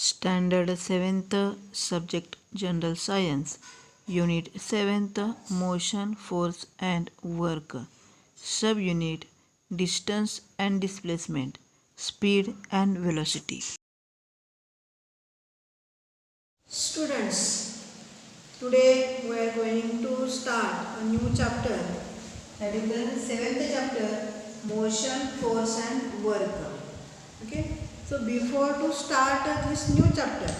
Standard 7th Subject General Science, Unit 7th Motion, Force and Work, Subunit Distance and Displacement, Speed and Velocity. Students, today we are going to start a new chapter, that is the 7th chapter, Motion, Force and Work. Okay, so before to start this new chapter,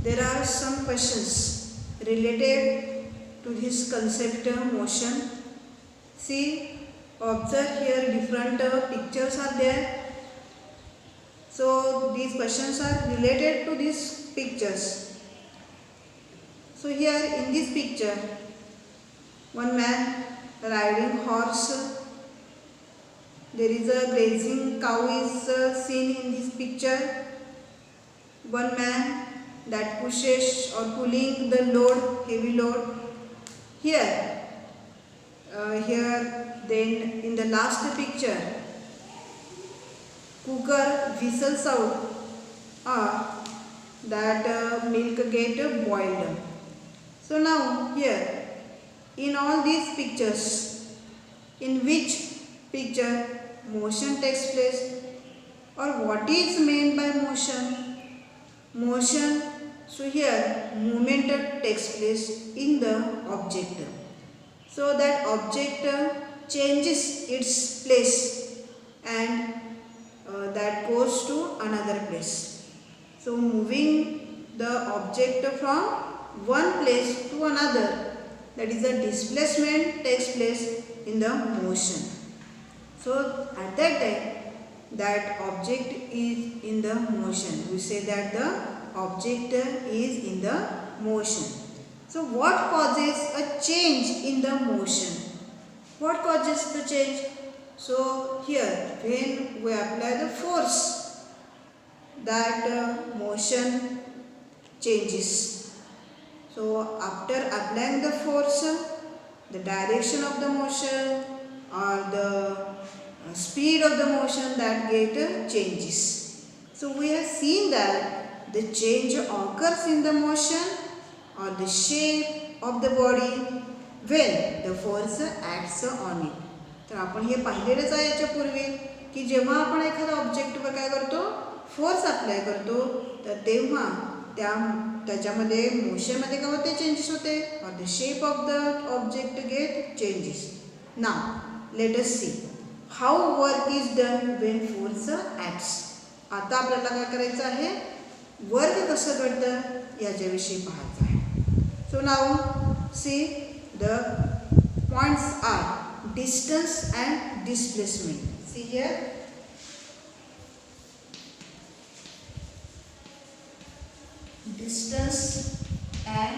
there are some questions related to this concept motion. See, observe here different pictures are there. So these questions are related to these pictures. So here in this picture, one man riding horse. There is a grazing cow is seen in this picture. One man that pushes or pulling the load, heavy load. Here then in the last picture, cooker whistles out that milk get boiled. So now here in all these pictures, in which picture motion takes place or what is meant by motion? Motion, so here movement takes place in the object. So that object changes its place and that goes to another place. So moving the object from one place to another, that is the displacement, takes place in the motion. So at that time, that object is in the motion. We say that the object is in the motion. So what causes a change in the motion? What causes the change? So here when we apply the force, that motion changes. So after applying the force, the direction of the motion or the speed of the motion that get changes. So we have seen that the change occurs in the motion or the shape of the body when the force acts on it. तर आपण हे पाहिलेलंच आहे याच्यापूर्वी की जेव्हा आपण एखादा ऑब्जेक्टवर काय करतो, force apply करतो, तर तेव्हा त्याच्यामध्ये मोशनमध्ये काय होते, चेंजेस होते और the shape of the object get changes. Now let us see how work is done when force acts. आता आपल्याला काय करायचं आहे, वर्क कसं घडतं याच्याविषयी पाहायचं आहे. So now see the points are distance and displacement. See here, distance and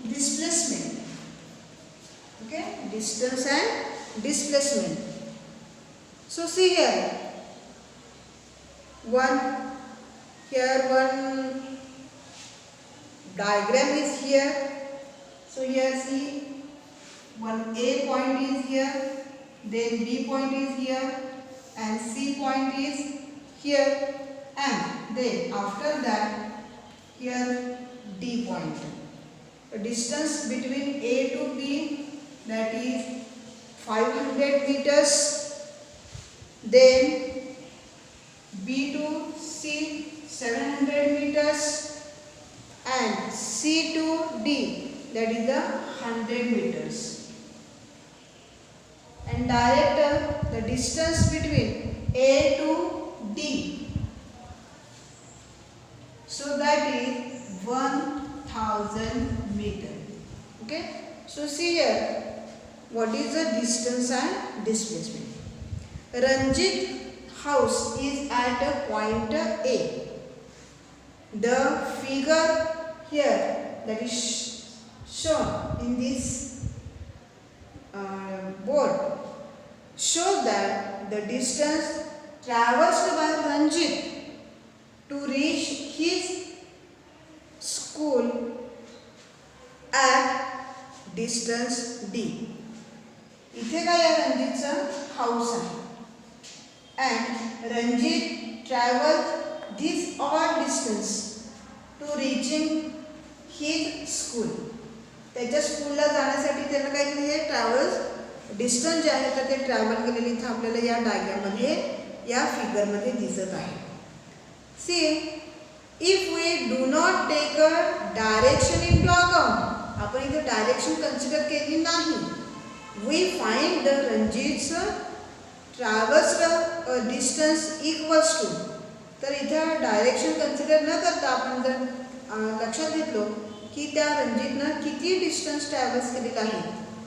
displacement. Okay, distance and displacement. So see here, one diagram is here. So here see, one A point is here, then B point is here and C point is here, and then after that here D point. The distance between A to B, that is 500 meters, then B to C 700 meters and C to D, that is the 100 meters. And direct the distance between A to D, so that is 1000 meter. Okay, so see here what is the distance and displacement. Ranjit house is at a point A. The figure here that is shown in this board shows that the distance traversed by Ranjit to reach his school at distance D. इथे काय आहे, रणजितचा house आहे. and Ranjit traveled this all distance to reaching his school. त्याच्या स्कूलला जाण्यासाठी त्यानं काय केलं, हे ट्रॅव्हल्स डिस्टन्स जे आहे तर ते ट्रॅव्हल केलेले इथं आपल्याला या डायग्राममध्ये या फिगरमध्ये दिसत आहे. See, if we do not take a direction into account, आपण इथं डायरेक्शन कन्सिडर केली नाही, we find the Ranjit's travels distance equals to, तर इथं डायरेक्शन कन्सिडर न करता आपण जर लक्षात घेतलो की त्या रणजितनं किती डिस्टन्स ट्रॅव्हल्स केलेला आहे,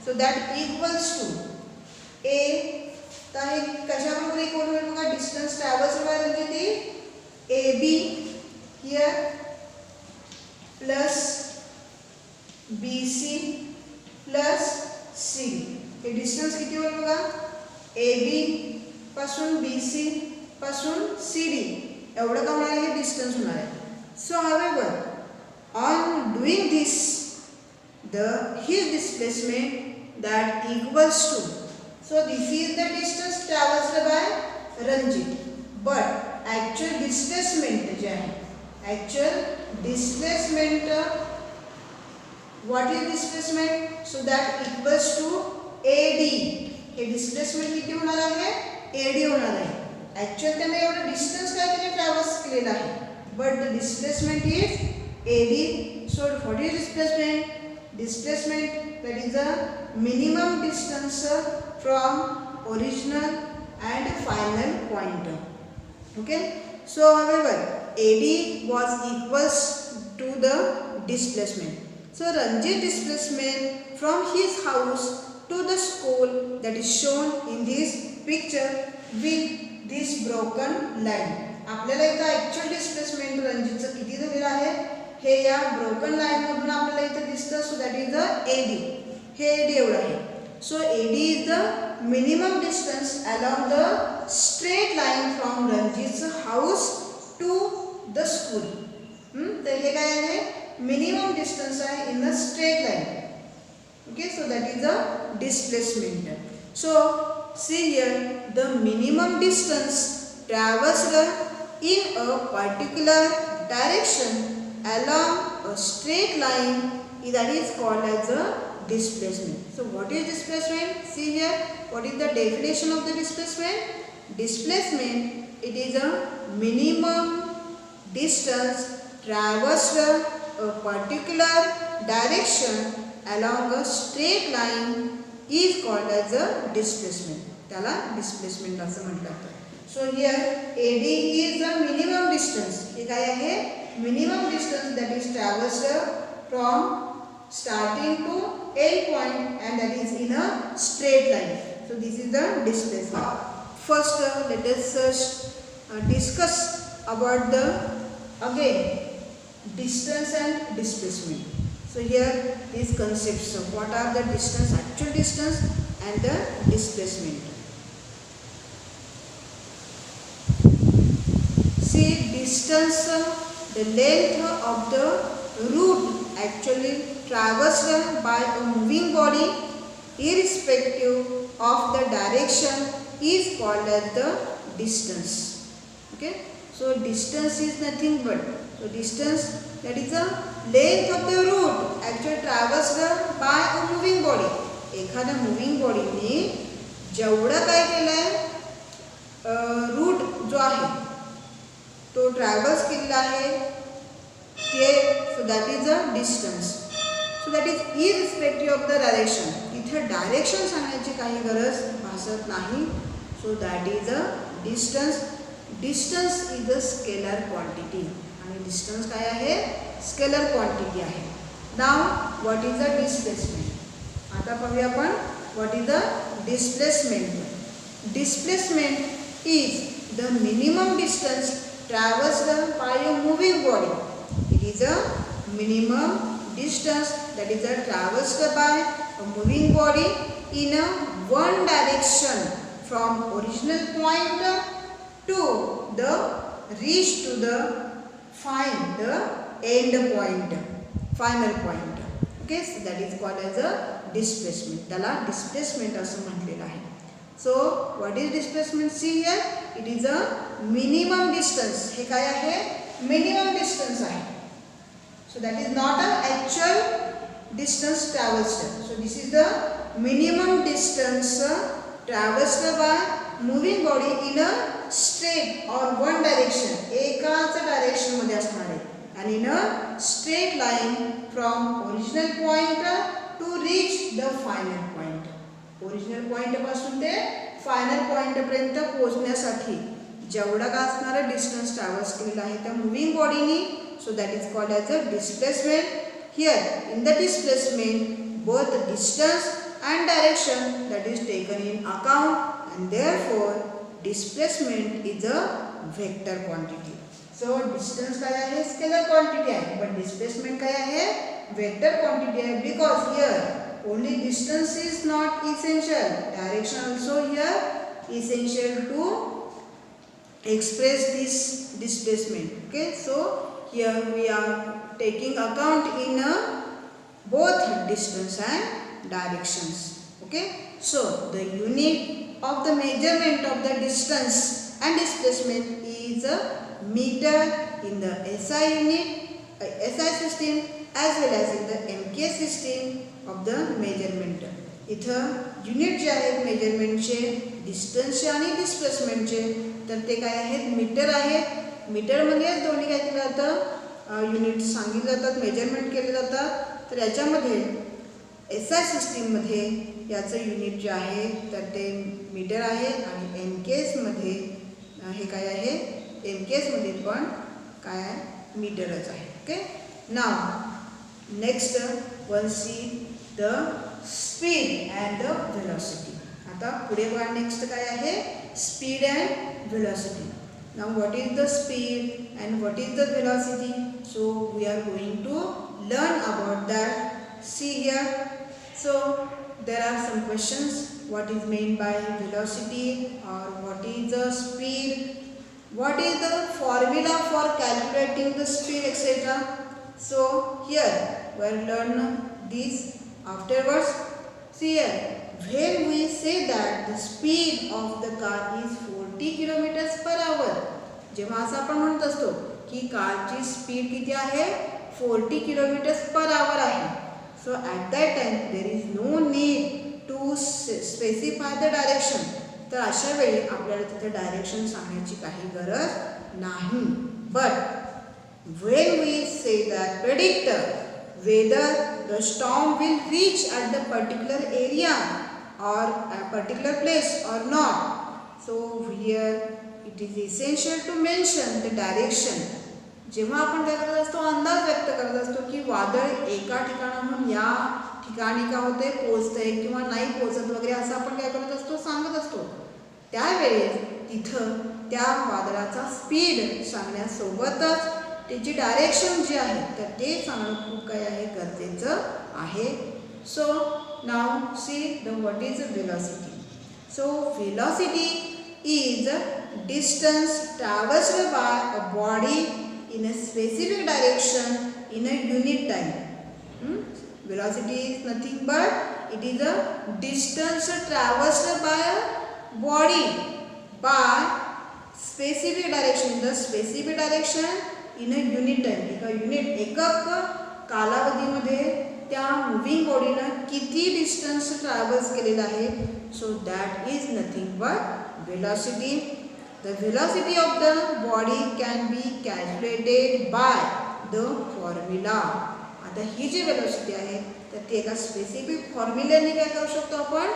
so that equals to A, तर हे कशाबरोबर इक्वल होईल बघा, distance travels by Ranjit A B here plus B C plus C. हे डिस्टन्स किती होईल बघा, ए बी पासून बी सी पासून सी डी एवढं का होणार आहे, हे डिस्टन्स होणार आहे. सो however on doing this, his displacement that equals to, so this is the distance traversed by Ranjit, but actual displacement जे आहे, actual displacement, what is displacement, so that equals to AD. Hey displacement किती होणार आहे, AD होणार आहे. actual त्याने एवढं distance काय केले, ट्रॅव्हर्स केलेला आहे, but the displacement is AD. So what is displacement? Displacement, that is the minimum distance from original and final point. Okay. So however AD was equals to the displacement. So Ranjit displacement from his house to the school, that is shown in this picture with this broken line. आपल्याला इथं actual displacement रणजितचं किती झालेलं आहे हे या broken line मधून आपल्याला इथे दिसतं. So that is the AD. हे एडी एवढं आहे. So AD is the minimum distance along the straight line from Ranjit's house to the school. तर हे काय आहे, मिनिमम डिस्टन्स आहे in the straight line. Okay, so that is the displacement. So see here the minimum distance traversed in a particular direction along a straight line, that is called as a displacement. So what is displacement? See here, what is the definition of the displacement? Displacement, it is a minimum distance traversed a particular direction along a straight line is called as a displacement. त्याला displacement असं म्हटलं जातं. So here AD is the minimum distance. हे काय आहे, minimum distance that is traversed from starting to end point, and that is in a straight line. So this is the displacement. First let us discuss about the again distance and displacement. So here these concepts of what are the distance, actual distance, and the displacement. See, distance, the length of the route actually traversed by a moving body irrespective of the direction is called as the distance. Okay, so distance is nothing but, so distance, that is the length of the route actually traversed by a moving body. एखाद्या moving body ने जेवढं काय केलंय root जो आहे तो travels केलेला आहे ते, so that is a distance. So that is irrespective of the direction. इथे डायरेक्शन सांगण्याची काही गरज भासत नाही. So that is a distance. Distance is a scalar quantity, आणि डिस्टन्स काय आहे, स्केलर क्वांटिटी आहे. Now what is a displacement. आता पाहूया आपण what is the displacement. Displacement is the minimum distance traversed by a moving body. It is a minimum distance that is traversed by a moving body in a one direction from original point to the reach to the find the end point, final point. Okay, so that is called as a displacement. त्याला displacement असं म्हटलेलं आहे. So what is displacement? See here, it is a minimum distance. हे काय आहे? Minimum distance आहे. So that is not an actual distance traversed. So this is the minimum distance traversed by moving body in a straight or one direction. एकाच direction मध्ये असणार आहे. And in a straight line from original point to reach the final point. Original point पासून ते final point पर्यंत पोहोचण्यासाठी जेवढा का असणारा डिस्टन्स ट्रॅव्हर्स केलेला आहे त्या moving बॉडीनी. So that is called as a displacement. Here in the displacement both the distance and direction that is taken in account and therefore displacement is a vector quantity. So distance काय आहे? Scalar quantity आहे, but displacement काय आहे? Vector quantity आहे, because here only distance is not essential, direction also here essential to express this displacement. Okay, so here we are taking account in both distance and directions. Okay, so the unit of the measurement of the distance and displacement is a meter in the SI unit, SI system as well as in the MK system of the measurement. इथं unit जे आहेत मेजरमेंटचे, डिस्टन्सचे आणि डिस्प्लेसमेंटचे, तर ते काय आहेत? Metre आहेत. मीटरमध्ये दोन्ही काय केलं जातं? युनिट सांगितले जातात, मेजरमेंट केले जातात. तर याच्यामध्ये SI सिस्टीममध्ये याचं युनिट जे आहे तर ते मीटर आहे आणि एम केसमध्ये हे काय आहे? एम केसमध्ये पण काय आहे? मीटरच आहे. Okay, now next one see the speed and the velocity. आता पुढे बघा नेक्स्ट काय आहे? Speed and velocity. Now what is the speed and what is the velocity? So we are going to learn about that. See here. So there are some questions. What is meant by velocity or what is the speed? What is the formula for calculating the speed, etc. So here we will learn these afterwards. See here. When we say that the speed of the car is 40 kilometers per hour, जेव्हा असं आपण म्हणत असतो की कारची speed किती आहे? 40 kilometres per hour आहे. So at that time there is no need to specify the direction. तर अशा वेळी आपल्याला तिथे डायरेक्शन सांगण्याची काही गरज नाही. But when we say that predict whether the storm will reach at the particular area or a particular place or not, so here it is essential to mention the direction. जेव्हा आपण काय करत असतो? अंदाज व्यक्त करत असतो की वादळ एका ठिकाणाहून या ठिकाणी का होते? पोहोचते किंवा नाही पोहोचत वगैरे असं आपण काय करत असतो? सांगत असतो. त्यावेळेस तिथं त्या वादळाचा स्पीड सांगण्यासोबतच त्याची डायरेक्शन जी आहे तर ते सांगणं खूप काय आहे? गरजेचं आहे. सो now see the what is velocity. So velocity is distance traversed by a body in a specific direction in a unit time. Velocity is nothing but it is a distance traversed by a body by specific direction. The specific direction in a unit time. एका unit एकक कालावधीमध्ये त्या moving बॉडीनं किती distance travels केलेला आहे. So that is nothing but velocity. The velocity of the body can be calculated by the formula. आता ही जी velocity आहे तर ती एका स्पेसिफिक फॉर्म्युल्याने काय करू शकतो? आपण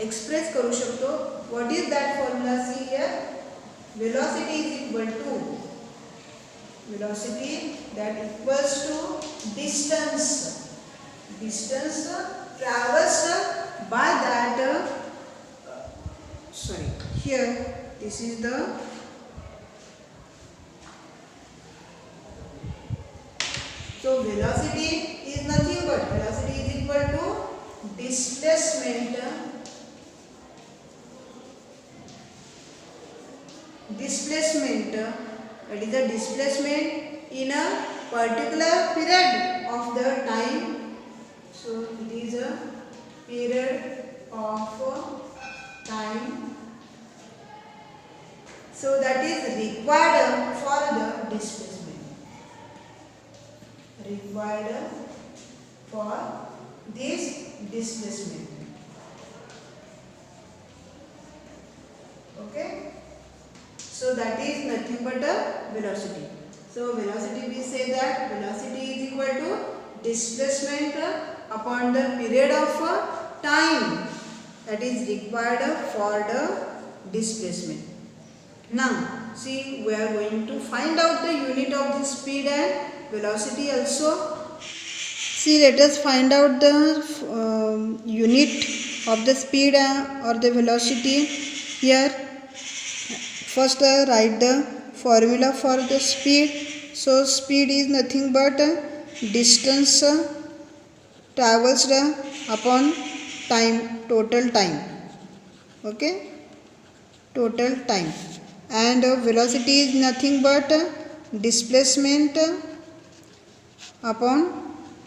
एक्सप्रेस करू शकतो. What is that formula? See here. velocity is equal to velocity that equals to distance traversed by that here this is the so velocity is nothing but velocity is equal to displacement that is the displacement in a particular period of the time. So it is a period of time. So that is required for the displacement. Required for this displacement. Okay. So that is nothing but a velocity. So velocity, we say that velocity is equal to displacement upon the period of time that is required for the displacement. Now see, we are going to find out the unit of the speed and velocity also. See, let us find out the unit of the speed or the velocity. Here first write the formula for the speed. So speed is nothing but distance traversed upon time, total time. Okay, total time. And velocity is nothing but displacement upon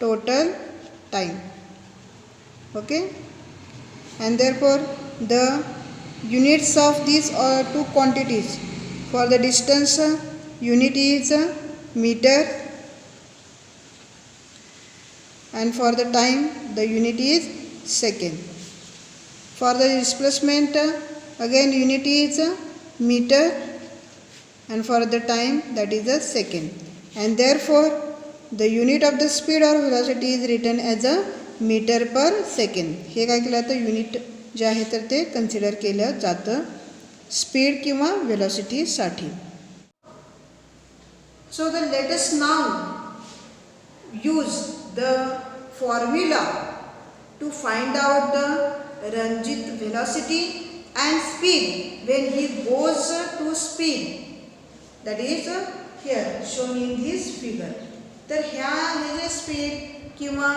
total time. Okay, and therefore the units of these two quantities. For the distance, unit is meter, and for the time the unit is second. For the displacement, again unit is meter, and for the time that is a second. And therefore the unit of the speed or velocity is written as a metre per second. हे काय केलं जातं, unit जे आहे तर ते consider केलं जातं speed किंवा वेलोसिटीसाठी. So then let us now use the formula to find out the Ranjit velocity and speed when he goes to speed. That is here shown in this figure. तर ह्या हे जे speed किंवा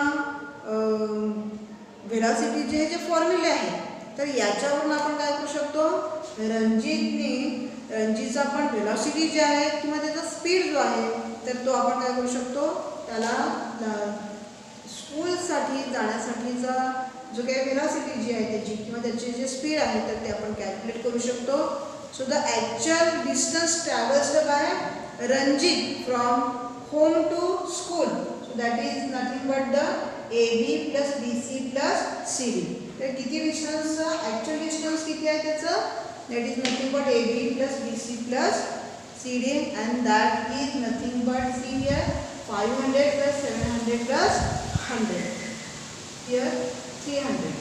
velocity जे फॉर्म्युले आहे तर याच्यावरून आपण काय करू शकतो, रणजितचा आपण वेलोसिटी जे आहे किंवा त्याचा स्पीड जो आहे तर तो आपण काय करू शकतो, त्याला स्कूलसाठी जाण्यासाठीचा जो काही वेलोसिटी जी आहे त्याची किंवा त्याची जे स्पीड आहे तर ते आपण कॅल्क्युलेट करू शकतो. So the actual distance travelled by Ranjit from home to school, so that is nothing but the AB plus BC plus CD. तर किती डिस्टन्स, ॲक्च्युअल डिस्टन्स किती आहे त्याचं, that is nothing but AB plus BC plus CD, and that is nothing but, see here, 500 plus 700 plus 100, here 300.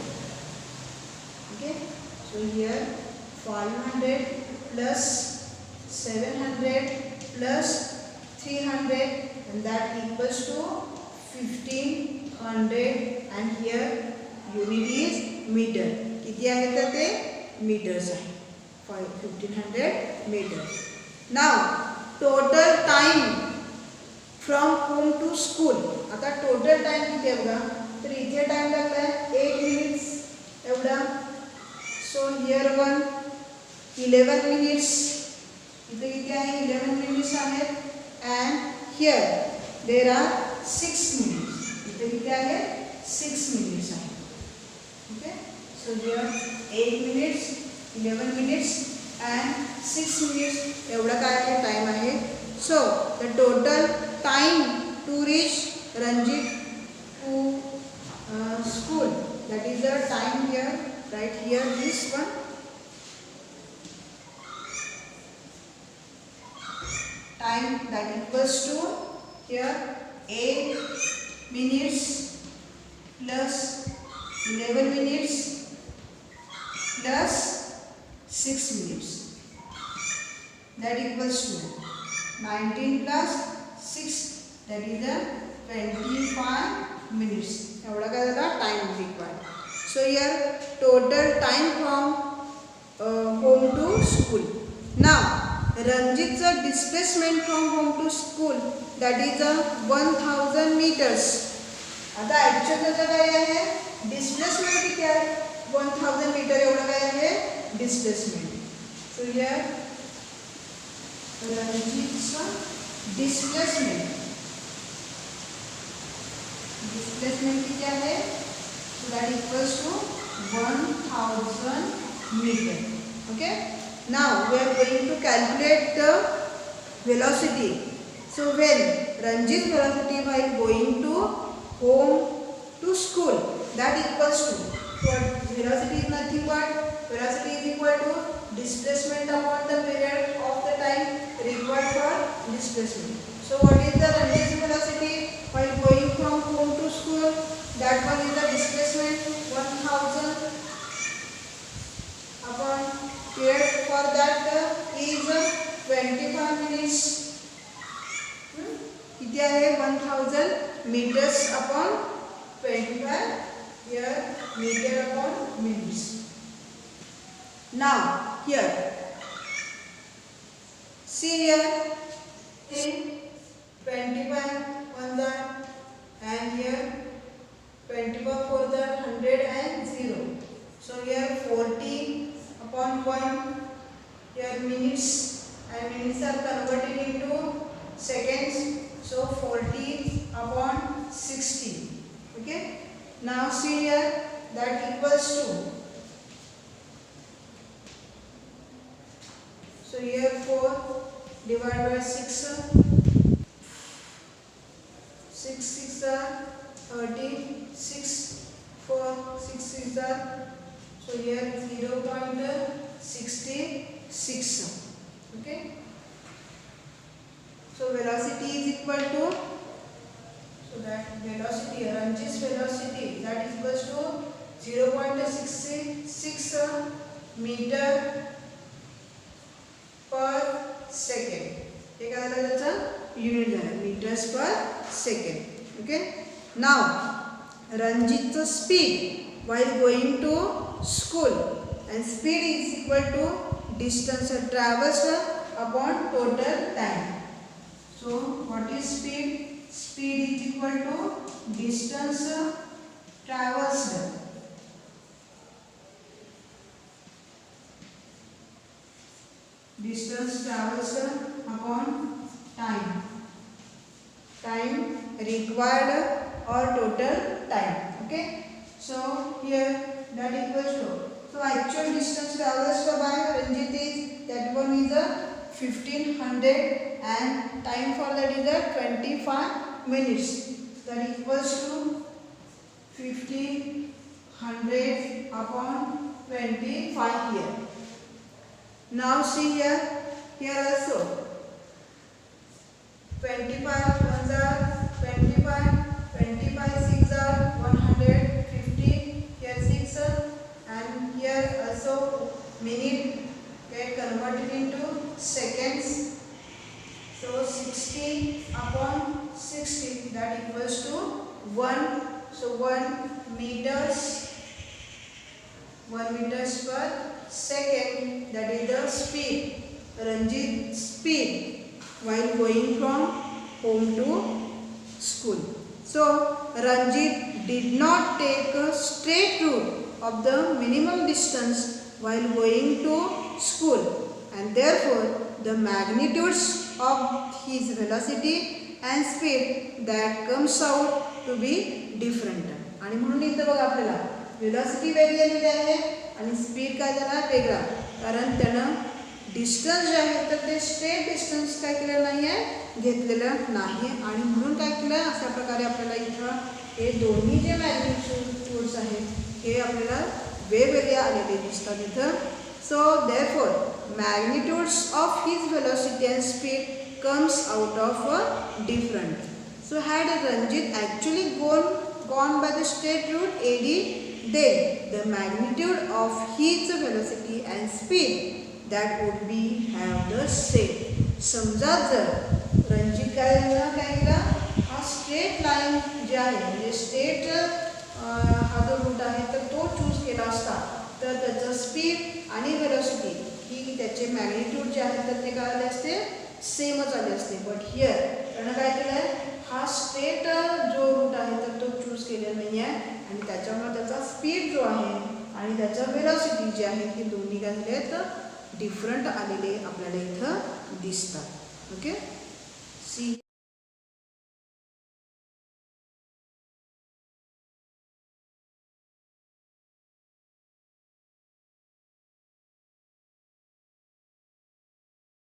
Okay, so here 500 plus 700 plus 300, and that equals to 1500, and here unit is meter. किती आहे तर ते meters आहे, 1500 meters. Now total time from home to school. आता total time किती आहे बघा, तर इथे टाइम लागला आहे 8 minutes एवढा. So here 11 minutes, इथे किती आहे 11 minutes आहेत. And here there are 6 minutes. इथे किती आहे 6 minutes आहे. Okay, so here 8 minutes, 11 minutes and 6 minutes एवढा काय आहे टाइम आहे. So the total time to reach Ranjit to school, that is the time here, right here this one. Time that equals to here 8 minutes plus 11 minutes plus 6 minutes, that equals to 19 plus 6, that is the 25 minutes. एवढा काय झाला time required. So here total time from home to school. Now Ranjit's displacement from home to school, that is 1000 meters. आता actual त्याचं काय आहे, displacement किती आहे 1000 metre एवढं काय आहे डिस्प्लेसमेंट. सो हियर रणजितचं डिस्प्लेसमेंट किती आहे, so that equals to 1000 meter. Okay. Now we are going to calculate the velocity. So when Ranjit's velocity while going to home to school, that equals to what? Velocity is nothing but velocity is equal to displacement upon the period of the time required for displacement. So what is the Ranjit's velocity while going from home to school? That one is the displacement 1000 upon period for that is 25 minutes. किती आहे 1000 meters upon 25 here meter upon minutes. Now here see here 25 on the and here 25 for the 100 and 0. So here 40 upon 1 here minutes and minutes are converted into seconds. So 40 upon 60. Okay. Now see here that equals to. So here 4 divided by 6. 6 6 are 30. 6 4 6 6 are. So here 0.66. Okay. So velocity is equal to, so that velocity, Ranjit's velocity, that equals to 0.66 meter per second. हे काय झालं त्याचं unit झालं meters per second. Okay. Now Ranjit's speed while going to school, and speed is equal to distance traversed upon total time. So what is speed? Speed is equal to distance traversed upon time. Time required or total time. Okay. So here that equals to, so actual distance traversed by Ranjit is, that one is a 1500 and time for that is a 25 minutes. That equals to 1500 upon 25 here. Now see here also 25 ones are 25, 25 6 are 150, here 6 and here also minute get converted into seconds. So 60 upon 60, that equals to 1. So 1 meters per second, that is the speed, Ranjit's speed while going from home to school. So Ranjit did not take a straight route of the minimum distance while going to school, and therefore the magnitudes of his velocity and speed that comes out to be different. आणि म्हणून इथं बघा आपल्याला velocity वेगळी आलेली आहे आणि speed काय झाला वेगळा, कारण त्यानं डिस्टन्स जे आहे तर ते स्ट्रेट डिस्टन्स काय केलेलं नाही आहे, घेतलेलं नाही, आणि म्हणून काय केलं अशा प्रकारे आपल्याला इथं हे दोन्ही जे मॅग्निट्यूड्स आहेत हे आपल्याला वेगवेगळे आलेले दिसतात इथं. So therefore magnitudes of his velocity and speed comes out of different. So had Ranjit actually gone by the straight route AD, then the magnitude of his velocity and speed that would be have the same. समजा जर रणजित काय केला, हा straight line जे आहे म्हणजे straight हा जो root आहे तर तो चूज केला असता तर त्याचं स्पीड आणि वेलोसिटी ही त्याचे मॅग्निट्यूड जे आहे तर ते काय आले असते, सेमच आले असते. बट हिअर त्यानं काय केलं आहे, हा स्ट्रेट जो रूट आहे तर तो चूज केलेला नाही आहे आणि त्याच्यामुळे त्याचा स्पीड जो आहे आणि त्याचा वेलोसिटी जे आहे हे दोन्ही काय झाले आहेत डिफरंट आलेले आपल्याला इथं दिसतात. ओके. सी